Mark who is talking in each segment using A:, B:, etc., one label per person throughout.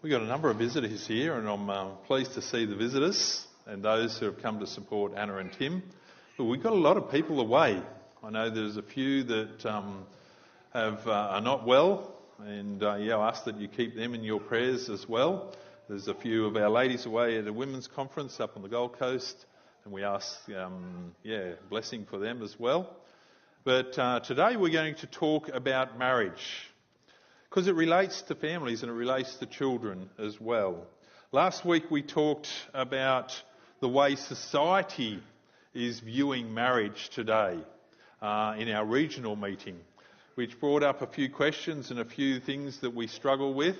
A: We've got a number of visitors here, and I'm pleased to see the visitors and those who have come to support Anna and Tim. But we've got a lot of people away. I know there's a few that are not well, and I ask that you keep them in your prayers as well. There's a few of our ladies away at a women's conference up on the Gold Coast, and we ask, blessing for them as well. But today we're going to talk about marriage, because it relates to families and it relates to children as well. Last week we talked about the way society is viewing marriage today in our regional meeting, which brought up a few questions and a few things that we struggle with.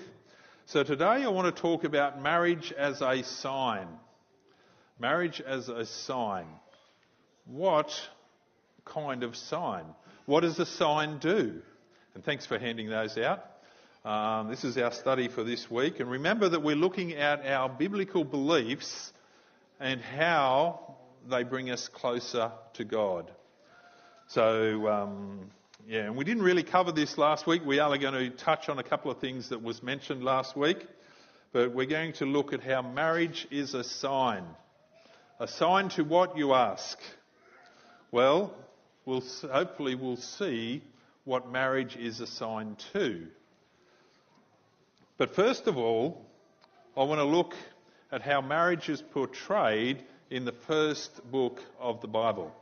A: So today I want to talk about marriage as a sign. Marriage as a sign. What kind of sign? What does a sign do? And thanks for handing those out. This is our study for this week. And remember that we're looking at our biblical beliefs and how they bring us closer to God. So, and we didn't really cover this last week. We are going to touch on a couple of things that was mentioned last week. But we're going to look at how marriage is a sign. A sign to what, you ask? Well, hopefully we'll see what marriage is a sign to. But first of all, I want to look at how marriage is portrayed in the first book of the Bible.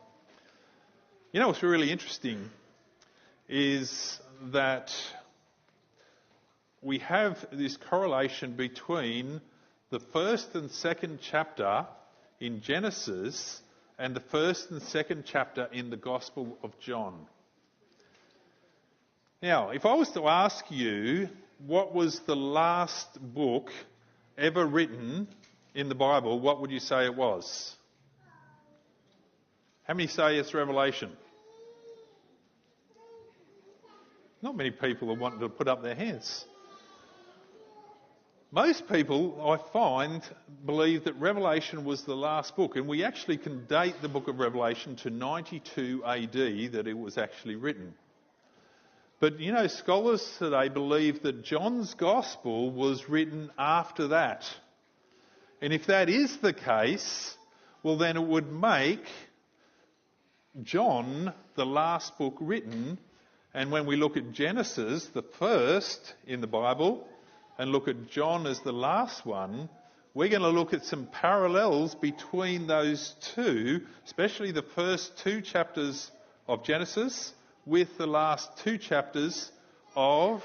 A: You know what's really interesting is that we have this correlation between the first and second chapter in Genesis and the first and second chapter in the Gospel of John. Now, if I was to ask you what was the last book ever written in the Bible, what would you say it was? How many say it's Revelation? Not many people are wanting to put up their hands. Most people, I find, believe that Revelation was the last book, and we actually can date the book of Revelation to 92 AD that it was actually written. But, scholars today believe that John's Gospel was written after that. And if that is the case, well, then it would make John the last book written. And when we look at Genesis, the first in the Bible, and look at John as the last one, we're going to look at some parallels between those two, especially the first two chapters of Genesis with the last two chapters of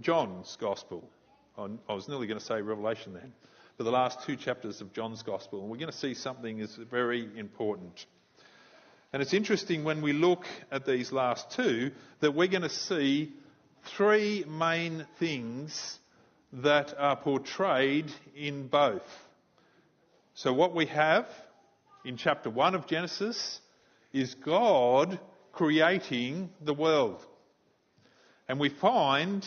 A: John's Gospel. I was nearly going to say Revelation then, but the last two chapters of John's Gospel. And we're going to see something that's very important. And it's interesting when we look at these last two that we're going to see three main things that are portrayed in both. So what we have in chapter 1 of Genesis is God creating the world. And we find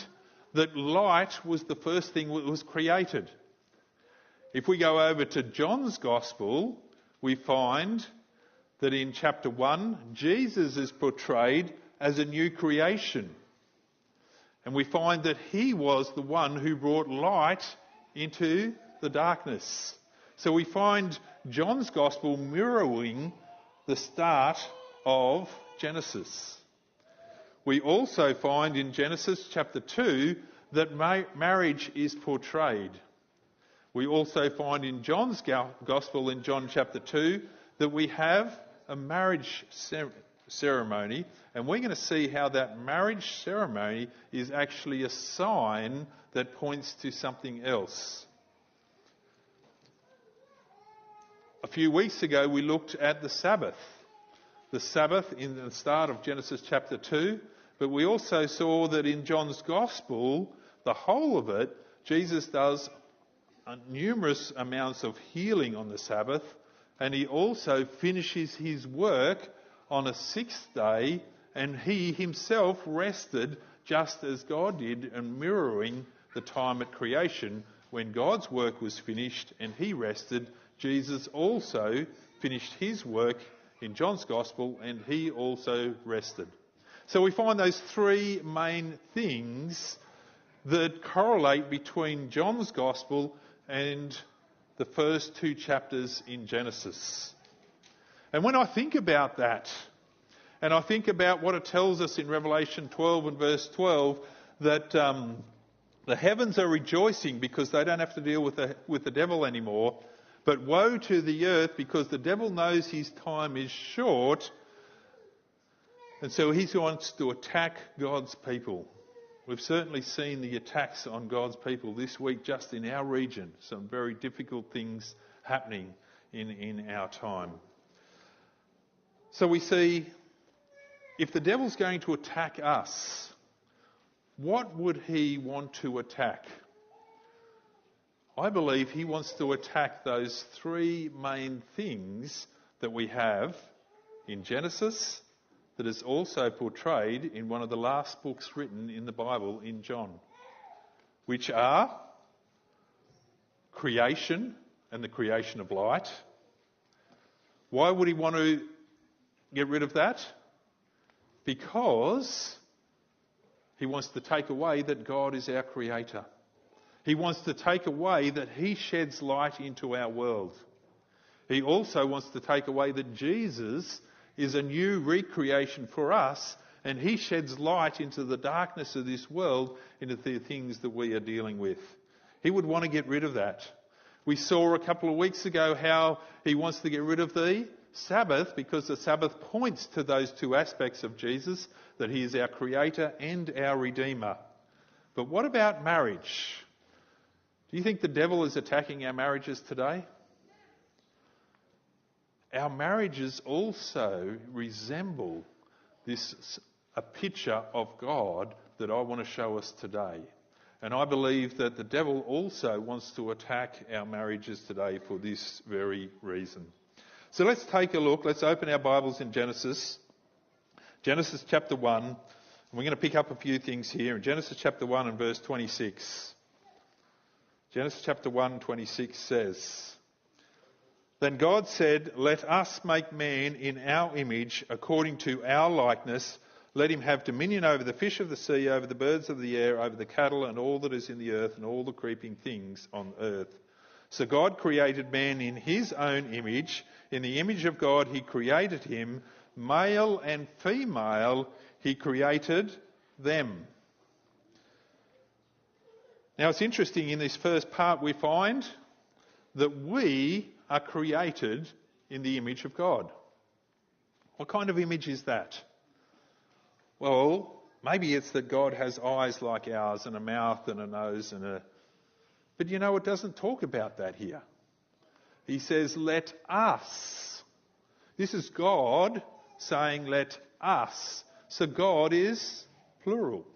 A: that light was the first thing that was created. If we go over to John's Gospel, we find that in chapter 1, Jesus is portrayed as a new creation. And we find that he was the one who brought light into the darkness. So we find John's Gospel mirroring the start of Genesis. We also find in Genesis chapter 2 that marriage is portrayed. We also find in John's Gospel in John chapter 2 that we have a marriage ceremony, and we're going to see how that marriage ceremony is actually a sign that points to something else. A few weeks ago we looked at the Sabbath. The Sabbath in the start of Genesis chapter 2, but we also saw that in John's Gospel, the whole of it, Jesus does numerous amounts of healing on the Sabbath, and he also finishes his work on a sixth day, and he himself rested just as God did, and mirroring the time at creation when God's work was finished and he rested. Jesus also finished his work in John's Gospel, and he also rested. So we find those three main things that correlate between John's Gospel and the first 2 chapters in Genesis. And when I think about that, and I think about what it tells us in Revelation 12 and verse 12, that the heavens are rejoicing because they don't have to deal with the devil anymore, but woe to the earth because the devil knows his time is short, and so he wants to attack God's people. We've certainly seen the attacks on God's people this week just in our region. Some very difficult things happening in our time. So we see, if the devil's going to attack us, what would he want to attack? I believe he wants to attack those 3 main things that we have in Genesis, that is also portrayed in one of the last books written in the Bible, in John, which are creation and the creation of light. Why would he want to get rid of that? Because he wants to take away that God is our creator. He wants to take away that he sheds light into our world. He also wants to take away that Jesus is a new recreation for us, and he sheds light into the darkness of this world, into the things that we are dealing with. He would want to get rid of that. We saw a couple of weeks ago how he wants to get rid of the Sabbath, because the Sabbath points to those 2 aspects of Jesus, that he is our creator and our redeemer. But what about marriage? Do you think the devil is attacking our marriages today? Our marriages also resemble a picture of God that I want to show us today. And I believe that the devil also wants to attack our marriages today for this very reason. So let's take a look. Let's open our Bibles in Genesis chapter 1. And we're going to pick up a few things here in Genesis chapter 1 and verse 26. Genesis chapter 1, 26 says, "Then God said, 'Let us make man in our image, according to our likeness. Let him have dominion over the fish of the sea, over the birds of the air, over the cattle and all that is in the earth, and all the creeping things on earth.' So God created man in his own image. In the image of God he created him. Male and female he created them." Now it's interesting, in this first part we find that we are created in the image of God. What kind of image is that? Well, maybe it's that God has eyes like ours and a mouth and a nose But you know, it doesn't talk about that here. He says, "Let us." This is God saying, "Let us." So God is plural.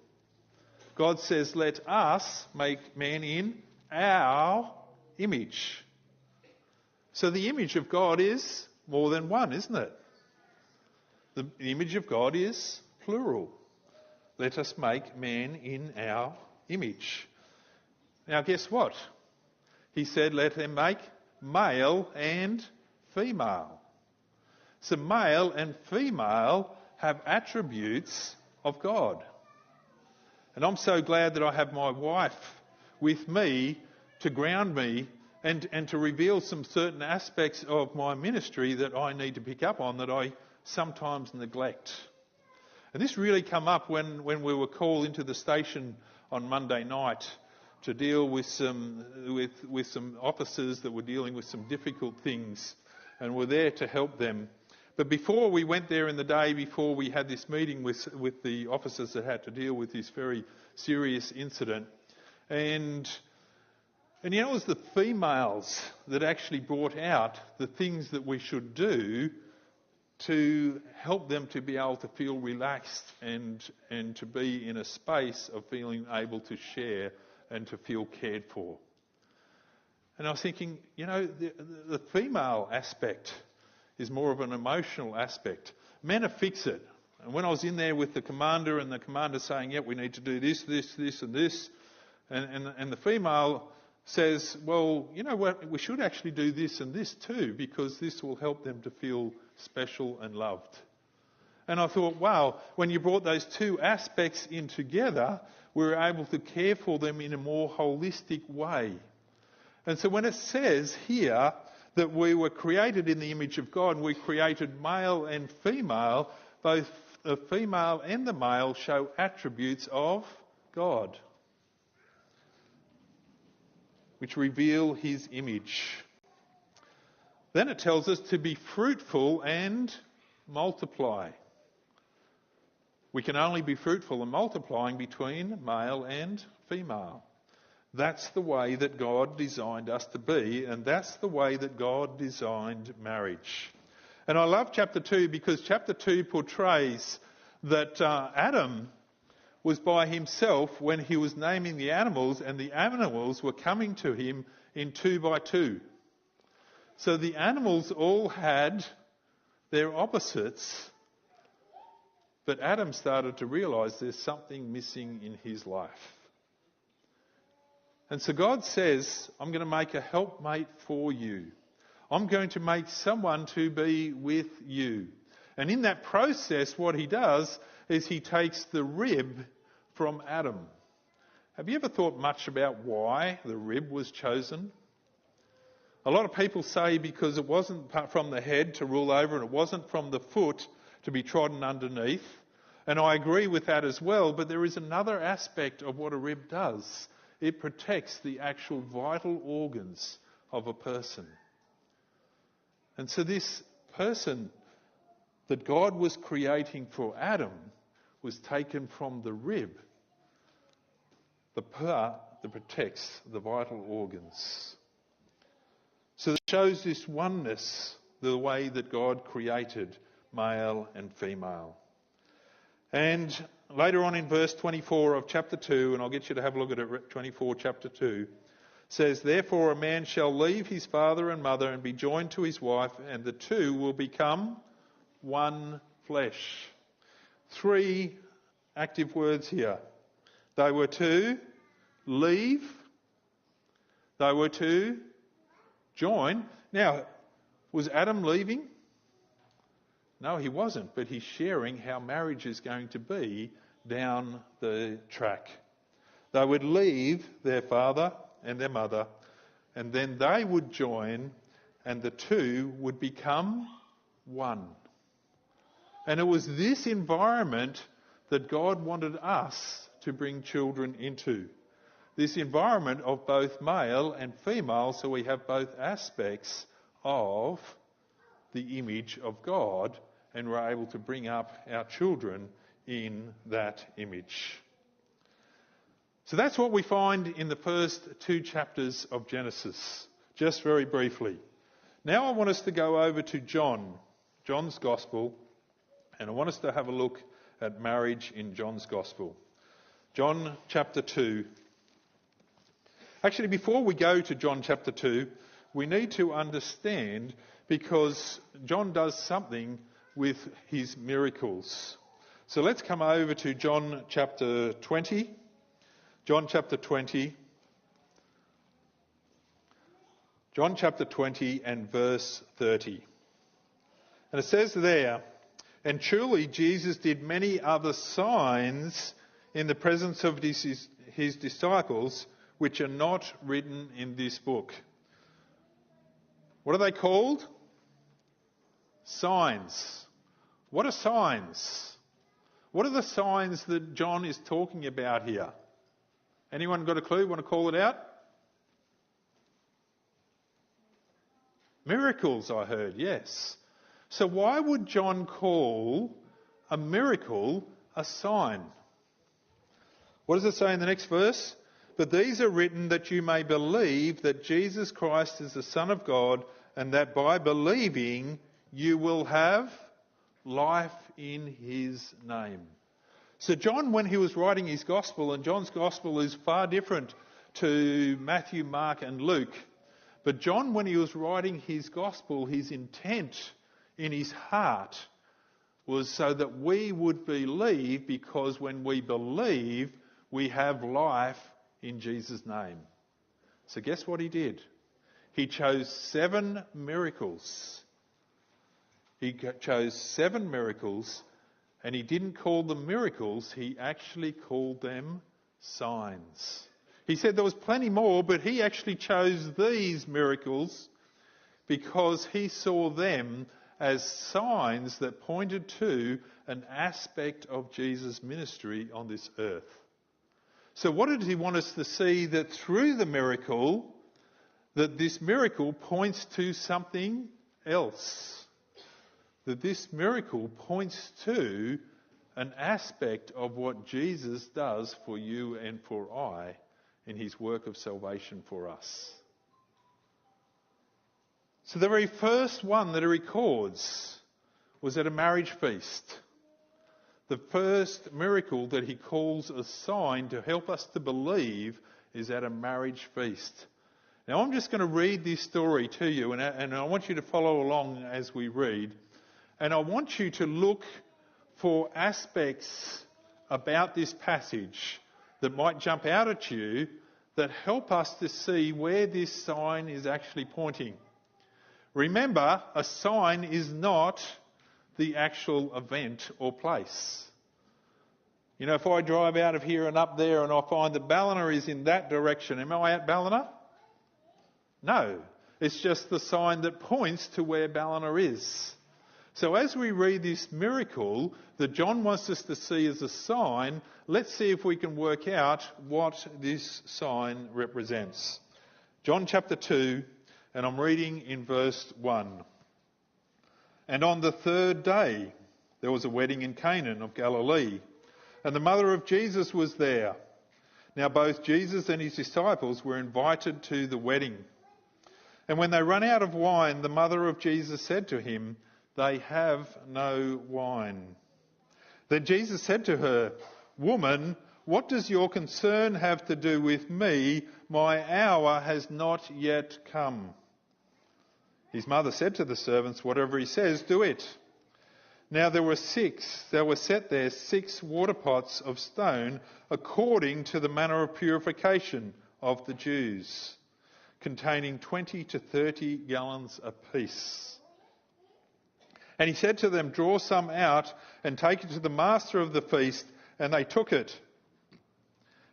A: God says, "Let us make man in our image." So the image of God is more than one, isn't it? The image of God is plural. Let us make man in our image. Now guess what? He said, let them make male and female. So male and female have attributes of God. And I'm so glad that I have my wife with me to ground me and to reveal some certain aspects of my ministry that I need to pick up on, that I sometimes neglect. And this really come up when we were called into the station on Monday night to deal with some officers that were dealing with some difficult things, and we're there to help them. But before we went there in the day, before we had this meeting with the officers that had to deal with this very serious incident, and you know, it was the females that actually brought out the things that we should do to help them to be able to feel relaxed and to be in a space of feeling able to share and to feel cared for. And I was thinking, you know, the female aspect is more of an emotional aspect. Men are fix-it. And when I was in there with the commander, and the commander saying, yeah, we need to do this, this, this and this, and the female says, well, you know what, we should actually do this and this too, because this will help them to feel special and loved. And I thought, wow, when you brought those two aspects in together, we're able to care for them in a more holistic way. And so when it says here that we were created in the image of God, and we created male and female, both the female and the male show attributes of God, which reveal his image. Then it tells us to be fruitful and multiply. We can only be fruitful and multiplying between male and female. That's the way that God designed us to be, and that's the way that God designed marriage. And I love chapter 2 because chapter 2 portrays that Adam was by himself when he was naming the animals, and the animals were coming to him in 2 by 2. So the animals all had their opposites, but Adam started to realise there's something missing in his life. And so God says, I'm going to make a helpmate for you. I'm going to make someone to be with you. And in that process, what he does is he takes the rib from Adam. Have you ever thought much about why the rib was chosen? A lot of people say because it wasn't from the head to rule over, and it wasn't from the foot to be trodden underneath. And I agree with that as well, but there is another aspect of what a rib does. It protects the actual vital organs of a person. And so this person that God was creating for Adam was taken from the rib, the part that protects the vital organs. So it shows this oneness, the way that God created male and female. And later on in verse 24 of chapter 2, and I'll get you to have a look at it, 24 chapter 2, says, therefore a man shall leave his father and mother and be joined to his wife, and the two will become one flesh. 3 active words here. They were to leave. They were to join. Now, was Adam leaving? No, he wasn't, but he's sharing how marriage is going to be down the track. They would leave their father and their mother, and then they would join, and the two would become one. And it was this environment that God wanted us to bring children into. This environment of both male and female, so we have both aspects of the image of God, and we're able to bring up our children in that image. So that's what we find in the first 2 chapters of Genesis, just very briefly. Now I want us to go over to John's Gospel, and I want us to have a look at marriage in John's Gospel. John chapter 2. Actually, before we go to John chapter 2, we need to understand, because John does something with his miracles. So let's come over to John chapter 20. John chapter 20. John chapter 20 and verse 30. And it says there, and truly Jesus did many other signs in the presence of his disciples, which are not written in this book. What are they called? Signs. What are signs? What are the signs that John is talking about here? Anyone got a clue? Want to call it out? Miracles, I heard, yes. So why would John call a miracle a sign? What does it say in the next verse? But these are written that you may believe that Jesus Christ is the Son of God, and that by believing you will have life in his name. So John, when he was writing his gospel, and John's gospel is far different to Matthew, Mark and Luke, but John, when he was writing his gospel, his intent in his heart was so that we would believe, because when we believe, we have life in Jesus' name. So guess what he did? He chose 7 miracles. He chose 7 miracles, and he didn't call them miracles, he actually called them signs. He said there was plenty more, but he actually chose these miracles because he saw them as signs that pointed to an aspect of Jesus' ministry on this earth. So what did he want us to see? That through the miracle, that this miracle points to something else. That this miracle points to an aspect of what Jesus does for you and for I in his work of salvation for us. So the very first one that he records was at a marriage feast. The first miracle that he calls a sign to help us to believe is at a marriage feast. Now I'm just going to read this story to you, and I want you to follow along as we read. And I want you to look for aspects about this passage that might jump out at you that help us to see where this sign is actually pointing. Remember, a sign is not the actual event or place. You know, if I drive out of here and up there and I find that Ballina is in that direction, am I at Ballina? No. It's just the sign that points to where Ballina is. So as we read this miracle that John wants us to see as a sign, let's see if we can work out what this sign represents. John chapter 2, and I'm reading in verse 1. And on the third day there was a wedding in Cana of Galilee, and the mother of Jesus was there. Now both Jesus and his disciples were invited to the wedding. And when they ran out of wine, the mother of Jesus said to him, "They have no wine." Then Jesus said to her, "Woman, what does your concern have to do with me? My hour has not yet come." His mother said to the servants, "Whatever he says, do it." Now there were set there 6 water pots of stone according to the manner of purification of the Jews, containing 20 to 30 gallons apiece. And he said to them, "Draw some out and take it to the master of the feast." And they took it.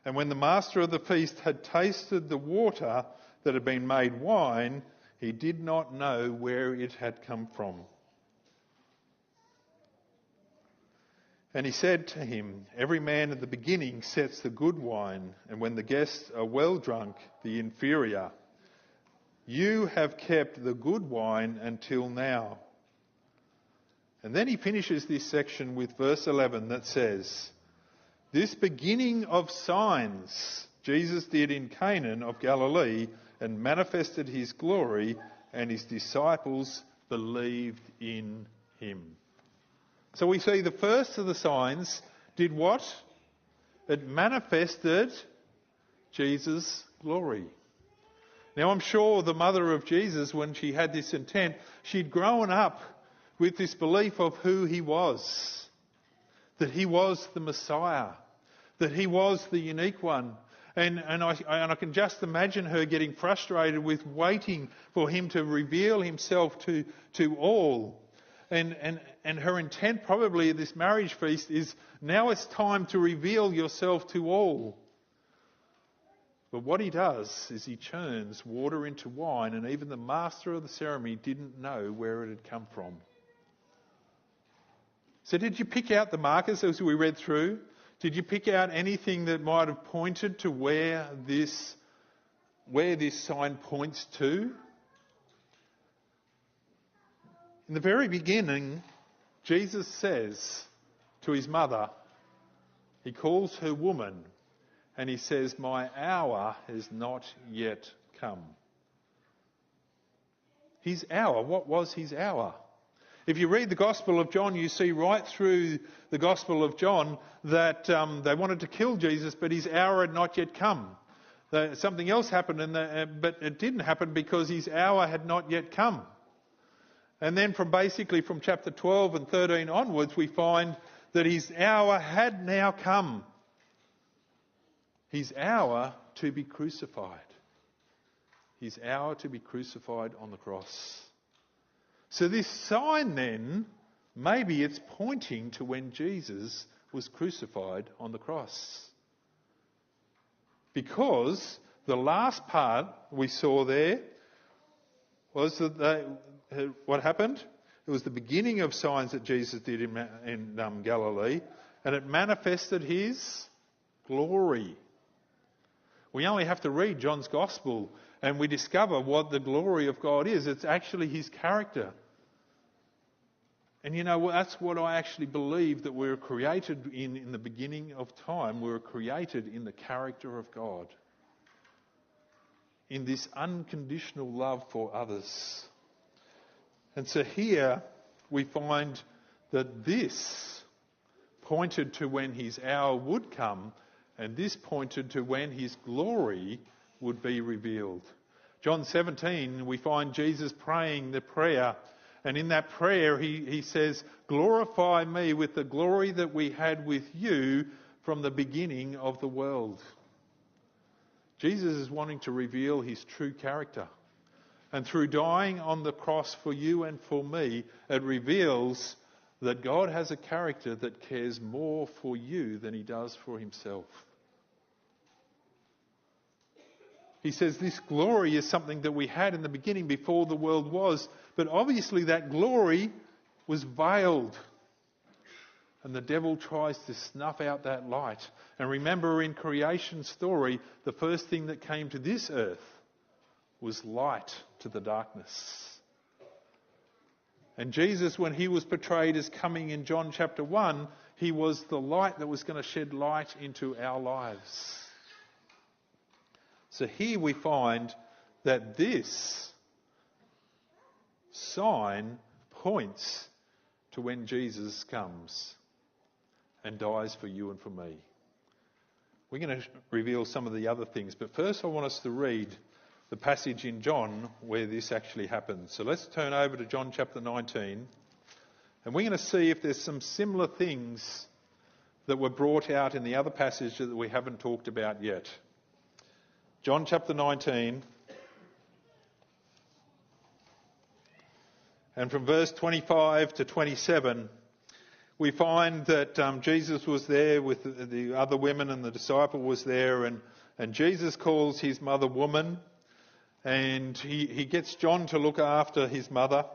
A: And when the master of the feast had tasted the water that had been made wine, he did not know where it had come from. And he said to him, "Every man at the beginning sets the good wine, and when the guests are well drunk, the inferior. You have kept the good wine until now." And then he finishes this section with verse 11 that says, "This beginning of signs Jesus did in Cana of Galilee and manifested his glory, and his disciples believed in him." So we see the first of the signs did what? It manifested Jesus' glory. Now I'm sure the mother of Jesus, when she had this intent, she'd grown up with this belief of who he was. That he was the Messiah. That he was the unique one. And I can just imagine her getting frustrated with waiting for him to reveal himself to all. And her intent probably at this marriage feast is, now it's time to reveal yourself to all. But what he does is he churns water into wine, and even the master of the ceremony didn't know where it had come from. So did you pick out the markers as we read through? Did you pick out anything that might have pointed to where this sign points to? In the very beginning, Jesus says to his mother, he calls her woman, and he says, "My hour has not yet come." His hour, what was his hour? If you read the Gospel of John, you see right through the Gospel of John that they wanted to kill Jesus, but his hour had not yet come. Something else happened, but it didn't happen because his hour had not yet come. And then from chapter 12 and 13 onwards, we find that his hour had now come. His hour to be crucified. His hour to be crucified on the cross. So this sign then, maybe it's pointing to when Jesus was crucified on the cross. Because the last part we saw there was that what happened? It was the beginning of signs that Jesus did in Galilee, and it manifested his glory. We only have to read John's Gospel and we discover what the glory of God is. It's actually his character. And that's what I actually believe, that we were created in the beginning of time. We were created in the character of God, in this unconditional love for others. And so here we find that this pointed to when his hour would come, and this pointed to when his glory would be revealed. John 17, we find Jesus praying the prayer, and in that prayer he says, "Glorify me with the glory that we had with you from the beginning of the world." Jesus is wanting to reveal his true character. And through dying on the cross for you and for me, it reveals that God has a character that cares more for you than he does for himself. He says this glory is something that we had in the beginning before the world was, but obviously that glory was veiled. And the devil tries to snuff out that light. And remember, in creation story, the first thing that came to this earth was light to the darkness. And Jesus, when he was portrayed as coming in John chapter 1, he was the light that was going to shed light into our lives. So here we find that this sign points to when Jesus comes and dies for you and for me. We're going to reveal some of the other things, but first I want us to read the passage in John where this actually happens. So let's turn over to John chapter 19, and we're going to see if there's some similar things that were brought out in the other passage that we haven't talked about yet. John chapter 19, and from verse 25 to 27, we find that Jesus was there with the other women, and the disciple was there, and Jesus calls his mother woman, and he gets John to look after his mother.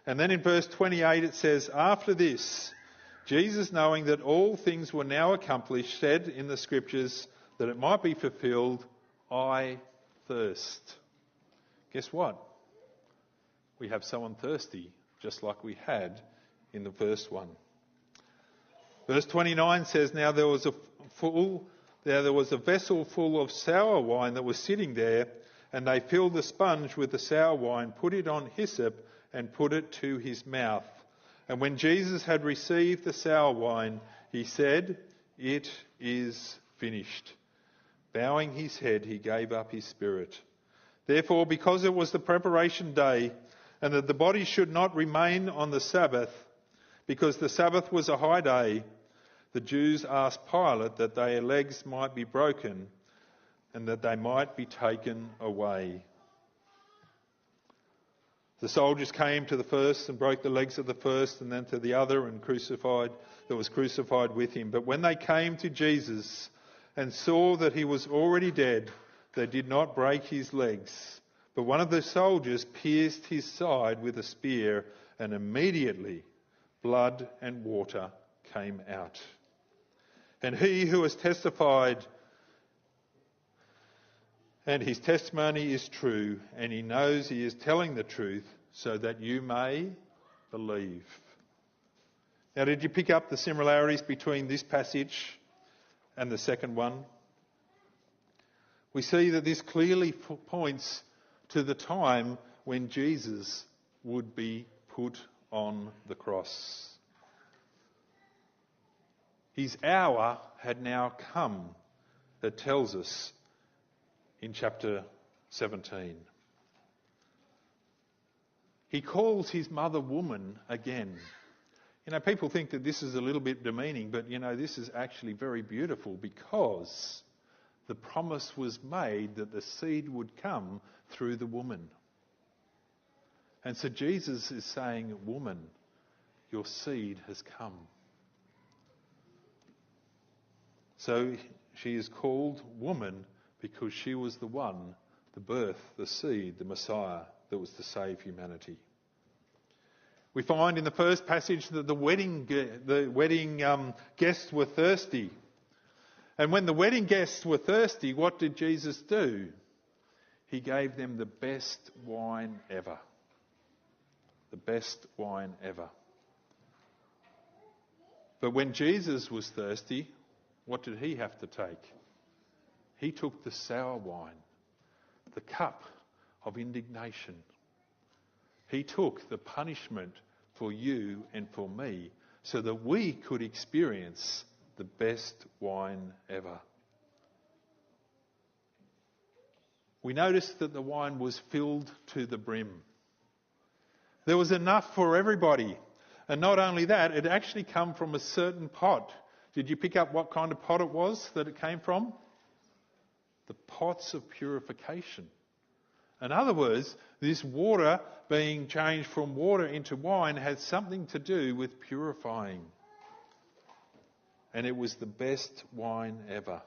A: And then in verse 28 it says, "After this, Jesus, knowing that all things were now accomplished, said in the scriptures that it might be fulfilled, 'I thirst.'" Guess what? We have someone thirsty, just like we had in the first one. Verse 29 says, "Now there was a vessel full of sour wine that was sitting there, and they filled the sponge with the sour wine, put it on hyssop, and put it to his mouth. And when Jesus had received the sour wine, he said, 'It is finished.' Bowing his head, he gave up his spirit. Therefore, because it was the preparation day, and that the body should not remain on the Sabbath, because the Sabbath was a high day, the Jews asked Pilate that their legs might be broken, and that they might be taken away. The soldiers came to the first and broke the legs of the first, and then to the other and was crucified with him. But when they came to Jesus and saw that he was already dead, they did not break his legs. But one of the soldiers pierced his side with a spear, and immediately blood and water came out. And he who has testified, and his testimony is true, and he knows he is telling the truth, so that you may believe." Now, did you pick up the similarities between this passage and the second one? We see that this clearly points to the time when Jesus would be put on the cross. His hour had now come, it tells us in chapter 17. He calls his mother woman again. People think that this is a little bit demeaning, but this is actually very beautiful, because the promise was made that the seed would come through the woman. And so Jesus is saying, "Woman, your seed has come." So she is called woman because she was the one, the birth, the seed, the Messiah that was to save humanity. We find in the first passage that the wedding guests were thirsty. And when the wedding guests were thirsty, what did Jesus do? He gave them the best wine ever. The best wine ever. But when Jesus was thirsty, what did he have to take? He took the sour wine, the cup of indignation. He took the punishment for you and for me so that we could experience the best wine ever. We noticed that the wine was filled to the brim. There was enough for everybody. And not only that, it actually came from a certain pot. Did you pick up what kind of pot it was that it came from? The pots of purification. In other words, this water being changed from water into wine had something to do with purifying. And it was the best wine ever.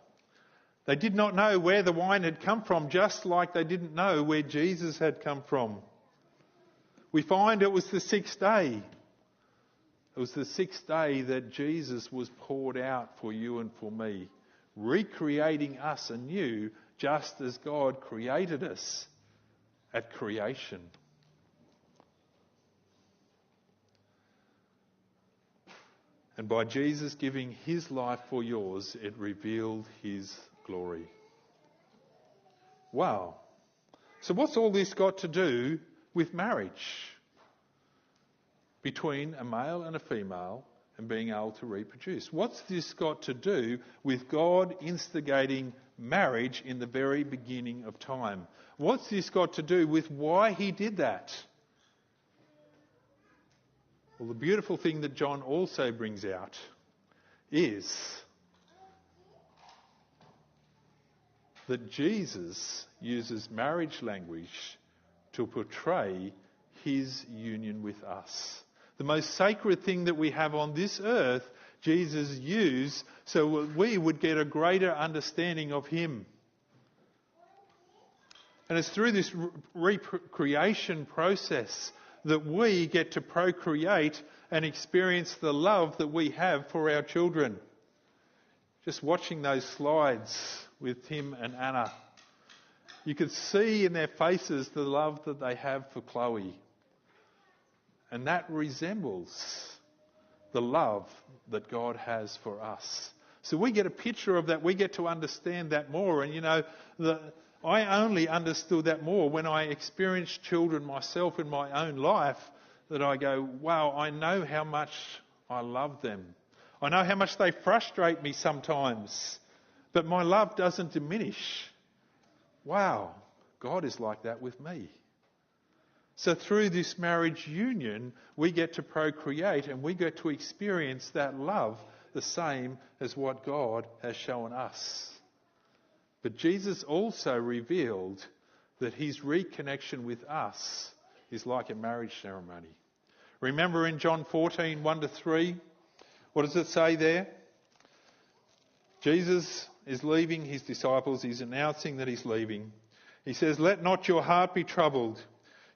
A: They did not know where the wine had come from, just like they didn't know where Jesus had come from. We find it was the sixth day. It was the sixth day that Jesus was poured out for you and for me, recreating us anew just as God created us at creation. And by Jesus giving his life for yours, it revealed his glory. Wow. So what's all this got to do with marriage? Between a male and a female and being able to reproduce. What's this got to do with God instigating marriage in the very beginning of time? What's this got to do with why he did that? Well, the beautiful thing that John also brings out is that Jesus uses marriage language to portray his union with us. The most sacred thing that we have on this earth, Jesus used so that we would get a greater understanding of him. And it's through this recreation process that we get to procreate and experience the love that we have for our children. Just watching those slides with Tim and Anna, you could see in their faces the love that they have for Chloe. And that resembles the love that God has for us. So we get a picture of that. We get to understand that more. And I only understood that more when I experienced children myself in my own life, that I go, wow, I know how much I love them. I know how much they frustrate me sometimes, but my love doesn't diminish. Wow, God is like that with me. So through this marriage union, we get to procreate and we get to experience that love the same as what God has shown us. But Jesus also revealed that his reconnection with us is like a marriage ceremony. Remember in John 14, 1-3, what does it say there? Jesus is leaving his disciples. He's announcing that he's leaving. He says, "Let not your heart be troubled.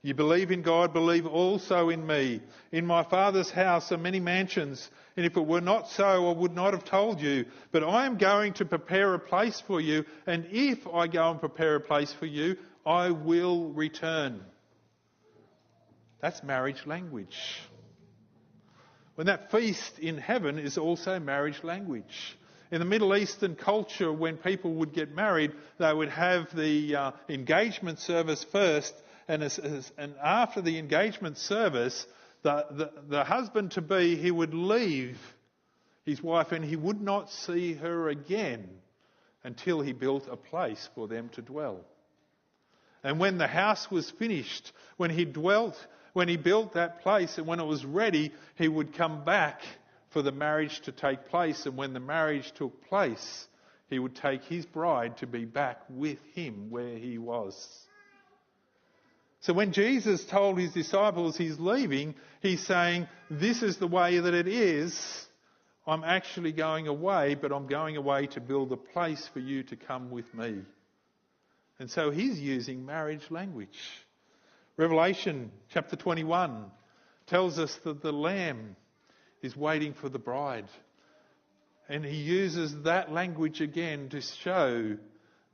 A: You believe in God, believe also in me. In my Father's house are many mansions, and if it were not so, I would not have told you. But I am going to prepare a place for you, and if I go and prepare a place for you, I will return." That's marriage language. When that feast in heaven is also marriage language. In the Middle Eastern culture, when people would get married, they would have the engagement service first, and after the engagement service, the husband-to-be, he would leave his wife and he would not see her again until he built a place for them to dwell. And when the house was finished, when he built that place and when it was ready, he would come back for the marriage to take place. And when the marriage took place, he would take his bride to be back with him where he was. So when Jesus told his disciples he's leaving, he's saying, this is the way that it is. I'm actually going away, but I'm going away to build a place for you to come with me. And so he's using marriage language. Revelation chapter 21 tells us that the Lamb is waiting for the bride. And he uses that language again to show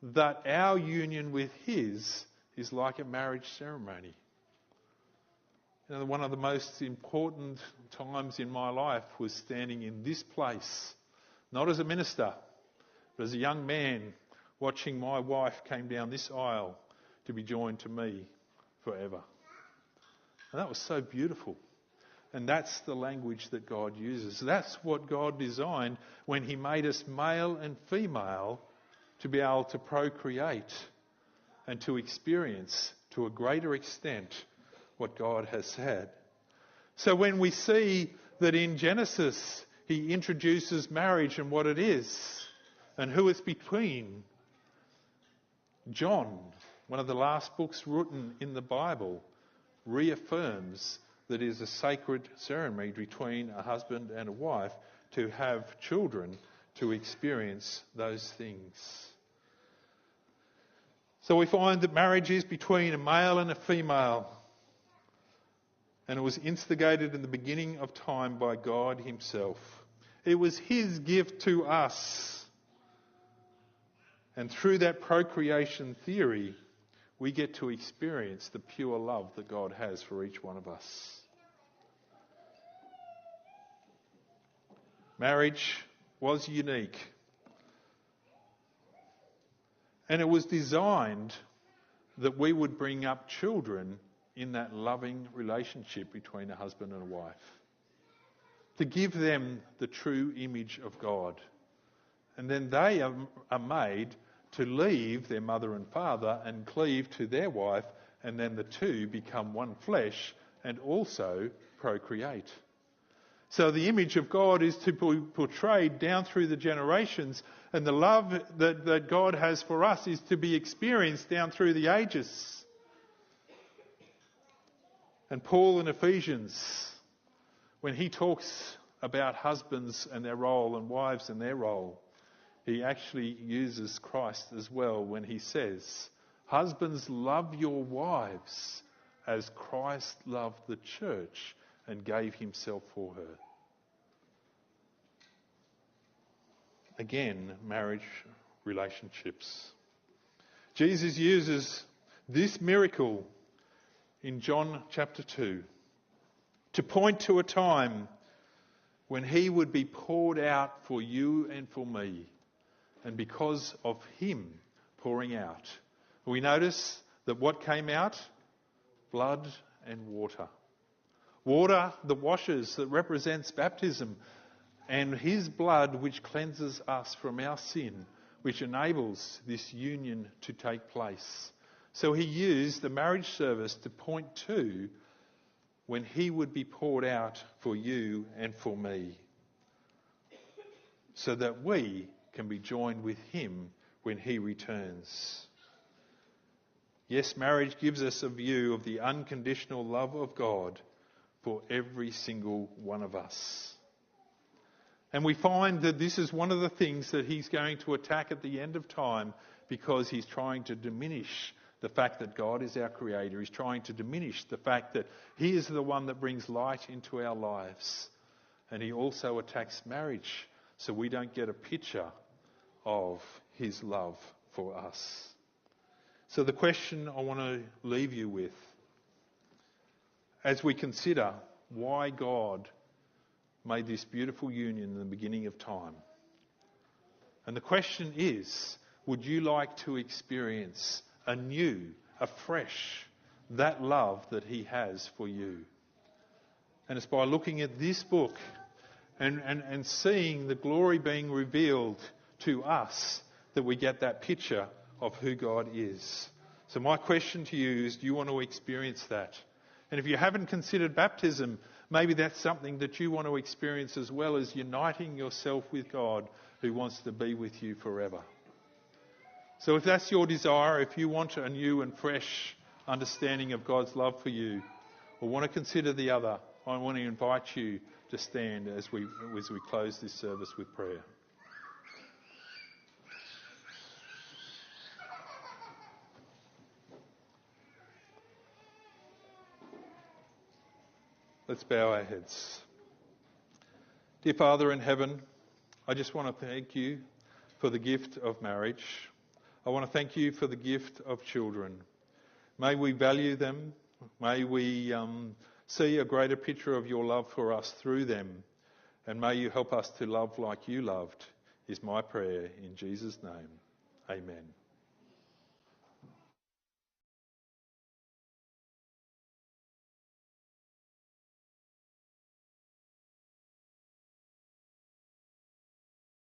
A: that our union with his is like a marriage ceremony. You know, one of the most important times in my life was standing in this place, not as a minister, but as a young man, watching my wife came down this aisle to be joined to me forever. And that was so beautiful. And that's the language that God uses. That's what God designed when he made us male and female to be able to procreate and to experience to a greater extent what God has said. So when we see that in Genesis he introduces marriage and what it is and who it's between, John, one of the last books written in the Bible, reaffirms that it is a sacred ceremony between a husband and a wife to have children, to experience those things. So we find that marriage is between a male and a female. And it was instigated in the beginning of time by God himself. It was his gift to us. And through that procreation theory, we get to experience the pure love that God has for each one of us. Marriage was unique. And it was designed that we would bring up children in that loving relationship between a husband and a wife. To give them the true image of God. And then they are made to leave their mother and father and cleave to their wife, and then the two become one flesh and also procreate. So the image of God is to be portrayed down through the generations, and the love that God has for us is to be experienced down through the ages. And Paul in Ephesians, when he talks about husbands and their role and wives and their role, he actually uses Christ as well when he says, "Husbands, love your wives as Christ loved the church and gave himself for her." Again, marriage relationships. Jesus uses this miracle in John chapter 2 to point to a time when he would be poured out for you and for me. And because of him pouring out, we notice that what came out? Blood and water. Water that washes, that represents baptism, and his blood which cleanses us from our sin, which enables this union to take place. So he used the marriage service to point to when he would be poured out for you and for me, so that we can be joined with him when he returns. Yes, marriage gives us a view of the unconditional love of God for every single one of us. And we find that this is one of the things that he's going to attack at the end of time, because he's trying to diminish the fact that God is our creator. He's trying to diminish the fact that he is the one that brings light into our lives. And he also attacks marriage, so we don't get a picture of his love for us. So the question I want to leave you with, as we consider why God made this beautiful union in the beginning of time. And the question is, would you like to experience anew, afresh, that love that he has for you? And it's by looking at this book and seeing the glory being revealed to us that we get that picture of who God is. So my question to you is, do you want to experience that? And if you haven't considered baptism, maybe that's something that you want to experience as well, as uniting yourself with God who wants to be with you forever. So if that's your desire, if you want a new and fresh understanding of God's love for you, or want to consider the other, I want to invite you to stand as we close this service with prayer. Let's bow our heads. Dear Father in heaven, I just want to thank you for the gift of marriage. I want to thank you for the gift of children. May we value them. May we see a greater picture of your love for us through them. And may you help us to love like you loved, is my prayer in Jesus' name. Amen.